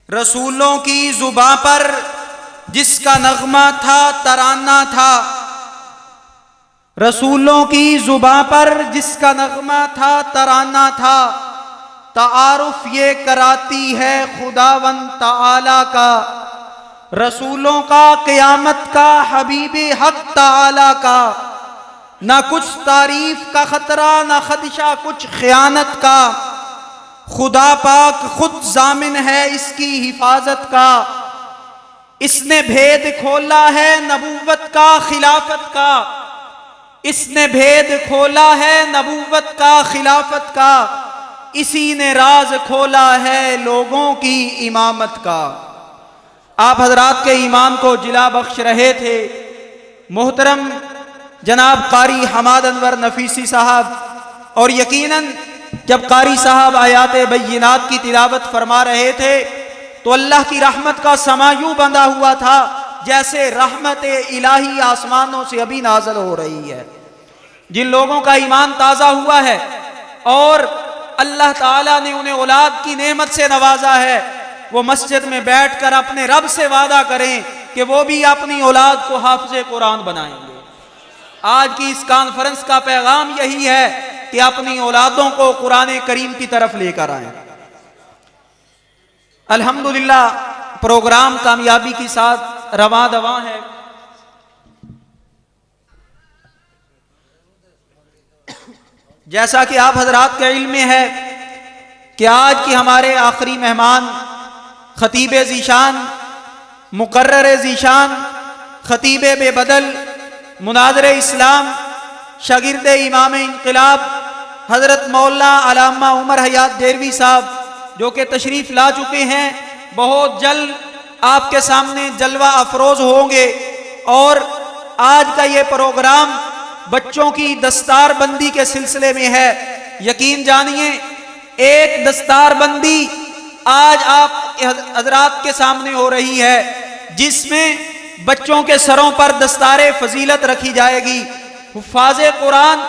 رسولوں کی زباں پر جس کا نغمہ تھا ترانہ تھا، رسولوں کی زباں پر جس کا نغمہ تھا ترانہ تھا، تعارف یہ کراتی ہے خداوند تعالی کا، رسولوں کا قیامت کا حبیب حق تعالی کا، نہ کچھ تعریف کا خطرہ نہ خدشہ کچھ خیانت کا، خدا پاک خود ضامن ہے اس کی حفاظت کا، اس نے بھید کھولا ہے نبوت کا خلافت کا، اس نے بھید کھولا ہے نبوت کا خلافت کا، اسی نے راز کھولا ہے لوگوں کی امامت کا۔ آپ حضرات کے ایمان کو جلا بخش رہے تھے محترم جناب قاری حماد انور نفیسی صاحب، اور یقیناً جب قاری صاحب آیات بینات کی تلاوت فرما رہے تھے تو اللہ کی رحمت کا سما یوں بندھا ہوا تھا جیسے رحمت الہی آسمانوں سے ابھی نازل ہو رہی ہے۔ جن لوگوں کا ایمان تازہ ہوا ہے اور اللہ تعالیٰ نے انہیں اولاد کی نعمت سے نوازا ہے، وہ مسجد میں بیٹھ کر اپنے رب سے وعدہ کریں کہ وہ بھی اپنی اولاد کو حافظ قرآن بنائیں گے۔ آج کی اس کانفرنس کا پیغام یہی ہے کہ اپنی اولادوں کو قرآن کریم کی طرف لے کر آئیں۔ الحمدللہ پروگرام کامیابی کے ساتھ رواں دواں ہے۔ جیسا کہ آپ حضرات کے علم میں ہے کہ آج کی ہمارے آخری مہمان خطیب ذیشان، مقرر ذیشان، خطیب بے بدل، مناظر اسلام، شاگرد امام انقلاب حضرت مولانا علامہ عمر حیات دہلوی صاحب جو کہ تشریف لا چکے ہیں، بہت جلد آپ کے سامنے جلوہ افروز ہوں گے۔ اور آج کا یہ پروگرام بچوں کی دستار بندی کے سلسلے میں ہے۔ یقین جانیے ایک دستار بندی آج آپ حضرات کے سامنے ہو رہی ہے جس میں بچوں کے سروں پر دستار فضیلت رکھی جائے گی، حفاظ قرآن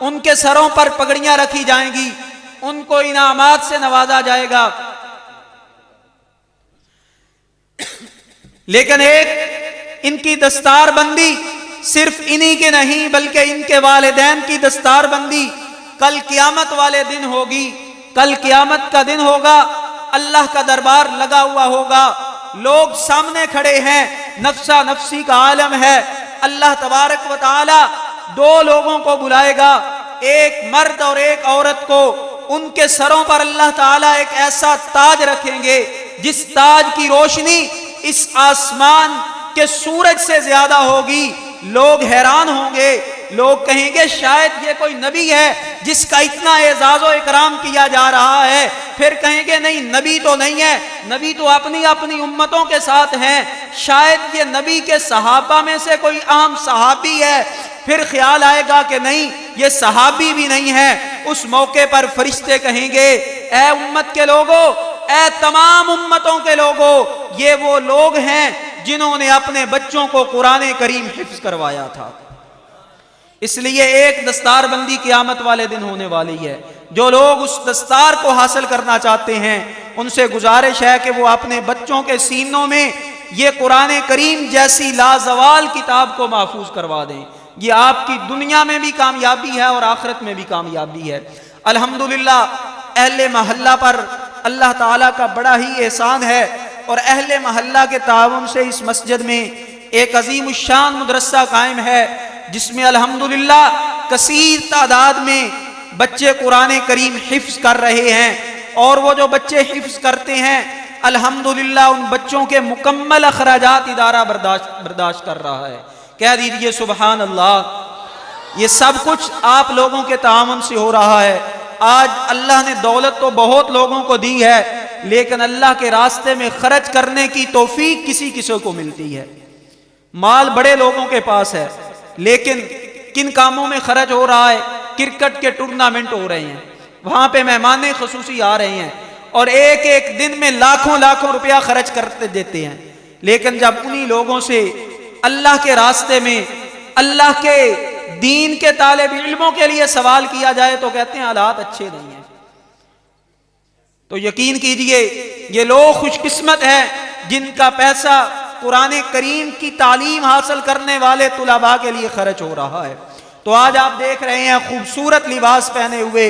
ان کے سروں پر پگڑیاں رکھی جائیں گی، ان کو انعامات سے نوازا جائے گا۔ لیکن ایک ان کی دستار بندی صرف انہی کے نہیں بلکہ ان کے والدین کی دستار بندی کل قیامت والے دن ہوگی۔ کل قیامت کا دن ہوگا، اللہ کا دربار لگا ہوا ہوگا، لوگ سامنے کھڑے ہیں، نفسا نفسی کا عالم ہے۔ اللہ تبارک و تعالی دو لوگوں کو بلائے گا، ایک مرد اور ایک عورت کو، ان کے سروں پر اللہ تعالیٰ ایک ایسا تاج رکھیں گے جس تاج کی روشنی اس آسمان کے سورج سے زیادہ ہوگی۔ لوگ حیران ہوں گے، لوگ کہیں گے شاید یہ کوئی نبی ہے جس کا اتنا اعزاز و اکرام کیا جا رہا ہے۔ پھر کہیں گے نہیں نبی تو نہیں ہے، نبی تو اپنی اپنی امتوں کے ساتھ ہیں، شاید یہ نبی کے صحابہ میں سے کوئی عام صحابی ہے۔ پھر خیال آئے گا کہ نہیں یہ صحابی بھی نہیں ہے۔ اس موقع پر فرشتے کہیں گے اے امت کے لوگوں، اے تمام امتوں کے لوگوں، یہ وہ لوگ ہیں جنہوں نے اپنے بچوں کو قرآن کریم حفظ کروایا تھا۔ اس لیے ایک دستار بندی قیامت والے دن ہونے والی ہے۔ جو لوگ اس دستار کو حاصل کرنا چاہتے ہیں ان سے گزارش ہے کہ وہ اپنے بچوں کے سینوں میں یہ قرآن کریم جیسی لازوال کتاب کو محفوظ کروا دیں۔ یہ آپ کی دنیا میں بھی کامیابی ہے اور آخرت میں بھی کامیابی ہے۔ الحمدللہ اہل محلہ پر اللہ تعالیٰ کا بڑا ہی احسان ہے، اور اہل محلہ کے تعاون سے اس مسجد میں ایک عظیم الشان مدرسہ قائم ہے جس میں الحمدللہ کثیر تعداد میں بچے قرآن کریم حفظ کر رہے ہیں، اور وہ جو بچے حفظ کرتے ہیں الحمدللہ ان بچوں کے مکمل اخراجات ادارہ برداشت کر رہا ہے۔ کہہ دیجئے سبحان اللہ۔ یہ سب کچھ آپ لوگوں کے تعاون سے ہو رہا ہے۔ آج اللہ نے دولت تو بہت لوگوں کو دی ہے، لیکن اللہ کے راستے میں خرچ کرنے کی توفیق کسی کسی کو ملتی ہے۔ مال بڑے لوگوں کے پاس ہے، لیکن کن کاموں میں خرچ ہو رہا ہے؟ کرکٹ کے ٹورنامنٹ ہو رہے ہیں، وہاں پہ مہمان خصوصی آ رہے ہیں اور ایک ایک دن میں لاکھوں لاکھوں روپیہ خرچ کرتے دیتے ہیں، لیکن جب انہی لوگوں سے اللہ کے راستے میں اللہ کے دین کے طالب علموں کے لیے سوال کیا جائے تو کہتے ہیں حالات اچھے نہیں ہیں۔ تو یقین کیجئے یہ لوگ خوش قسمت ہیں جن کا پیسہ قرآن کریم کی تعلیم حاصل کرنے والے طلباء کے لیے خرچ ہو رہا ہے۔ تو آج آپ دیکھ رہے ہیں خوبصورت لباس پہنے ہوئے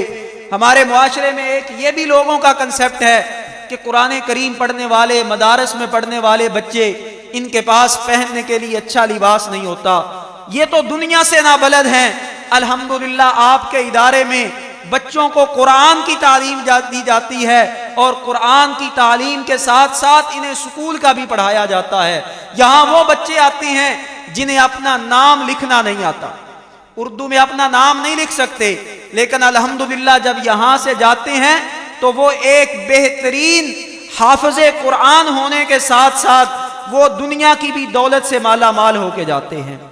ہمارے معاشرے میں ایک یہ بھی لوگوں کا کنسپٹ ہے کہ قرآن کریم پڑھنے والے، مدارس میں پڑھنے والے بچے، ان کے پاس پہننے کے لیے اچھا لباس نہیں ہوتا، یہ تو دنیا سے نابلد ہیں۔ الحمدللہ آپ کے ادارے میں بچوں کو قرآن کی تعلیم دی جاتی ہے، اور قرآن کی تعلیم کے ساتھ ساتھ انہیں سکول کا بھی پڑھایا جاتا ہے۔ یہاں وہ بچے آتے ہیں جنہیں اپنا نام لکھنا نہیں آتا، اردو میں اپنا نام نہیں لکھ سکتے، لیکن الحمدللہ جب یہاں سے جاتے ہیں تو وہ ایک بہترین حافظ قرآن ہونے کے ساتھ ساتھ وہ دنیا کی بھی دولت سے مالا مال ہو کے جاتے ہیں۔